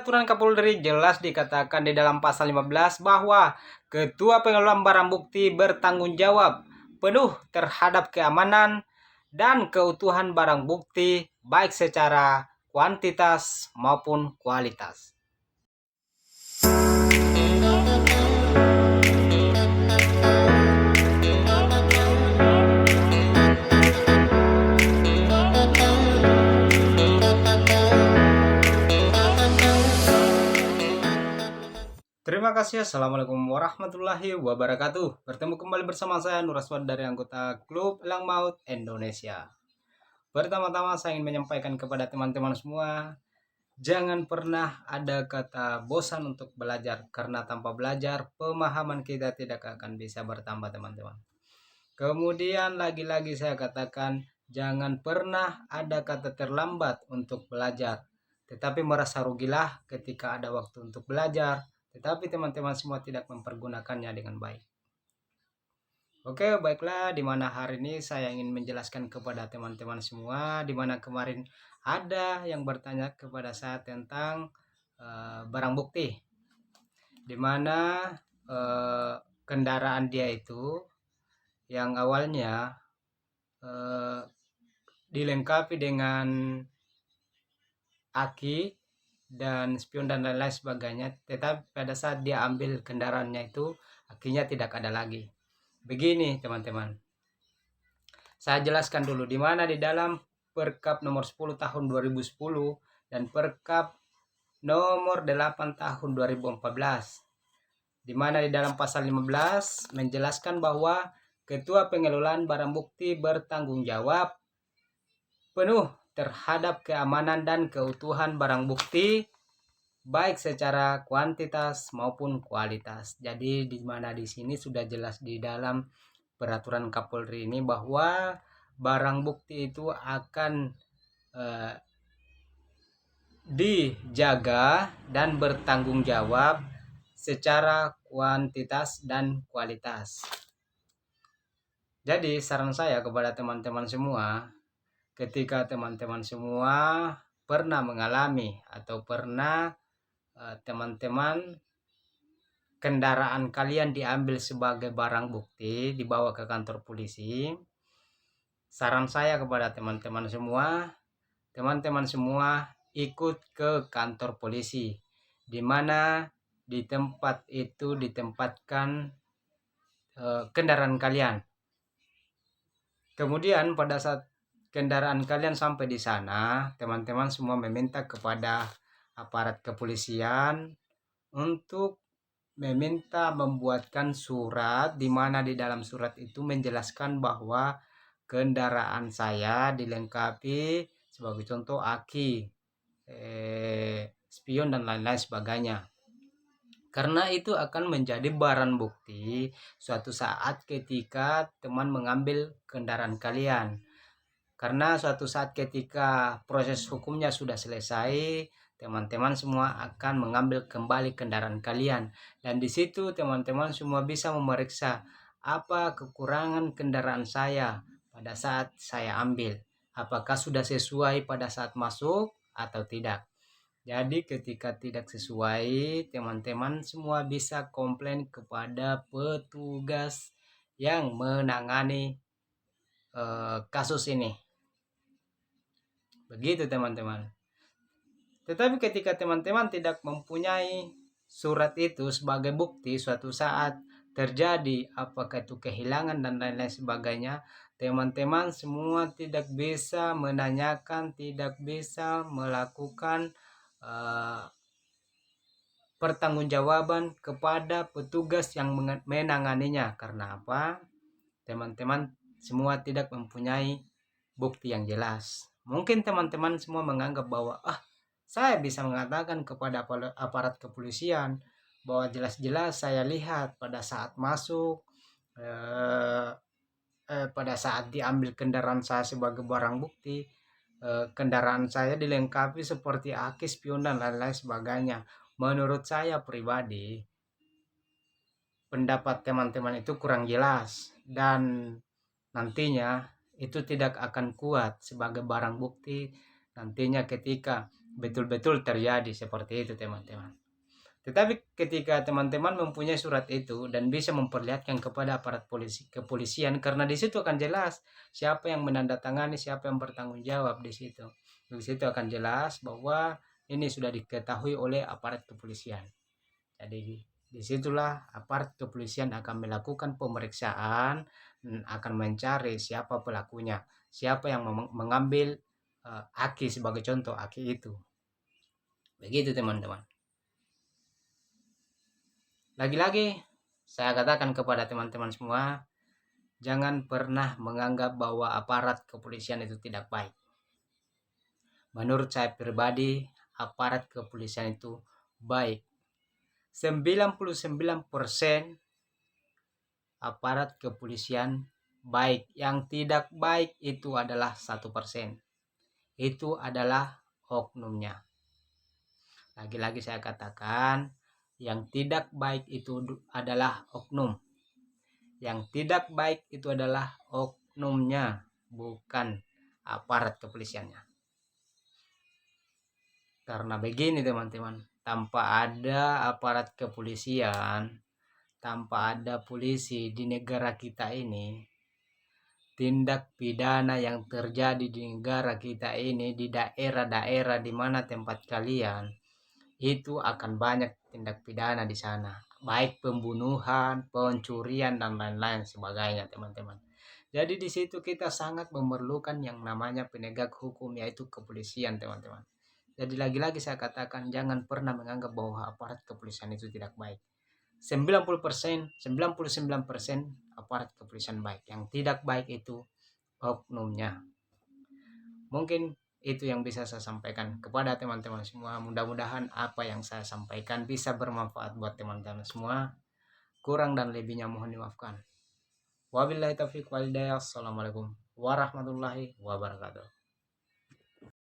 peraturan Kapolri jelas dikatakan di dalam pasal 15 bahwa Ketua Pengelolaan Barang Bukti bertanggung jawab penuh terhadap keamanan dan keutuhan barang bukti baik secara kuantitas maupun kualitas. Terima kasih. Assalamualaikum warahmatullahi wabarakatuh. Bertemu kembali bersama saya Nur Aswad dari anggota Klub Elang Maut Indonesia. Pertama-tama saya ingin menyampaikan kepada teman-teman semua, jangan pernah ada kata bosan untuk belajar, karena tanpa belajar pemahaman kita tidak akan bisa bertambah, teman-teman. Kemudian lagi-lagi saya katakan, jangan pernah ada kata terlambat untuk belajar, tetapi merasa rugilah ketika ada waktu untuk belajar tetapi teman-teman semua tidak mempergunakannya dengan baik. Oke, baiklah, di mana hari ini saya ingin menjelaskan kepada teman-teman semua, di mana kemarin ada yang bertanya kepada saya tentang barang bukti, di mana kendaraan dia itu yang awalnya dilengkapi dengan aki dan spion dan lain-lain sebagainya, tetapi pada saat dia ambil kendaraannya itu akinya tidak ada lagi. Begini teman-teman, saya jelaskan dulu di mana di dalam Perkap nomor 10 tahun 2010 dan Perkap nomor 8 tahun 2014, di mana di dalam pasal 15 menjelaskan bahwa Ketua Pengelolaan Barang Bukti bertanggung jawab penuh terhadap keamanan dan keutuhan barang bukti baik secara kuantitas maupun kualitas. Jadi di mana di sini sudah jelas di dalam peraturan Kapolri ini bahwa barang bukti itu akan dijaga dan bertanggung jawab secara kuantitas dan kualitas. Jadi saran saya kepada teman-teman semua, ketika teman-teman semua pernah mengalami atau pernah teman-teman kendaraan kalian diambil sebagai barang bukti dibawa ke kantor polisi, saran saya kepada teman-teman semua ikut ke kantor polisi, di mana di tempat itu ditempatkan kendaraan kalian. Kemudian pada saat kendaraan kalian sampai di sana, teman-teman semua meminta kepada aparat kepolisian untuk meminta membuatkan surat, di mana di dalam surat itu menjelaskan bahwa kendaraan saya dilengkapi sebagai contoh aki, spion dan lain-lain sebagainya. Karena itu akan menjadi barang bukti suatu saat ketika teman mengambil kendaraan kalian. Karena suatu saat ketika proses hukumnya sudah selesai, teman-teman semua akan mengambil kembali kendaraan kalian. Dan di situ teman-teman semua bisa memeriksa apa kekurangan kendaraan saya pada saat saya ambil. Apakah sudah sesuai pada saat masuk atau tidak. Jadi ketika tidak sesuai, teman-teman semua bisa komplain kepada petugas yang menangani kasus ini. Begitu teman-teman. Tetapi ketika teman-teman tidak mempunyai surat itu sebagai bukti, suatu saat terjadi apakah itu kehilangan dan lain-lain sebagainya, teman-teman semua tidak bisa menanyakan, tidak bisa melakukan pertanggungjawaban kepada petugas yang menanganinya. Karena apa? Teman-teman semua tidak mempunyai bukti yang jelas. Mungkin teman-teman semua menganggap bahwa saya bisa mengatakan kepada aparat kepolisian bahwa jelas-jelas saya lihat pada saat masuk, pada saat diambil kendaraan saya sebagai barang bukti, kendaraan saya dilengkapi seperti aki, spion dan lain-lain sebagainya. Menurut saya pribadi, pendapat teman-teman itu kurang jelas dan nantinya itu tidak akan kuat sebagai barang bukti nantinya ketika betul-betul terjadi seperti itu teman-teman. Tetapi ketika teman-teman mempunyai surat itu dan bisa memperlihatkan kepada aparat kepolisian, karena di situ akan jelas siapa yang menandatangani, siapa yang bertanggung jawab di situ. Di situ akan jelas bahwa ini sudah diketahui oleh aparat kepolisian. Jadi disitulah aparat kepolisian akan melakukan pemeriksaan, akan mencari siapa pelakunya, siapa yang mengambil aki sebagai contoh, aki itu. Begitu teman-teman. Lagi-lagi saya katakan kepada teman-teman semua, jangan pernah menganggap bahwa aparat kepolisian itu tidak baik. Menurut saya pribadi, aparat kepolisian itu baik. 99% aparat kepolisian baik. Yang tidak baik itu adalah 1%. Itu adalah oknumnya. Lagi-lagi saya katakan, yang tidak baik itu adalah oknum. Yang tidak baik itu adalah oknumnya, bukan aparat kepolisiannya. Karena begini teman-teman, tanpa ada aparat kepolisian, tanpa ada polisi di negara kita ini, tindak pidana yang terjadi di negara kita ini, di daerah-daerah di mana tempat kalian, itu akan banyak tindak pidana di sana, baik pembunuhan, pencurian dan lain-lain sebagainya teman-teman. Jadi di situ kita sangat memerlukan yang namanya penegak hukum, yaitu kepolisian teman-teman. Jadi lagi-lagi saya katakan, jangan pernah menganggap bahwa aparat kepolisian itu tidak baik. 90%, 99% aparat kepolisian baik. Yang tidak baik itu oknumnya. Mungkin itu yang bisa saya sampaikan kepada teman-teman semua. Mudah-mudahan apa yang saya sampaikan bisa bermanfaat buat teman-teman semua. Kurang dan lebihnya mohon dimaafkan. Wabillahi taufiq wal hidayah. Assalamualaikum warahmatullahi wabarakatuh.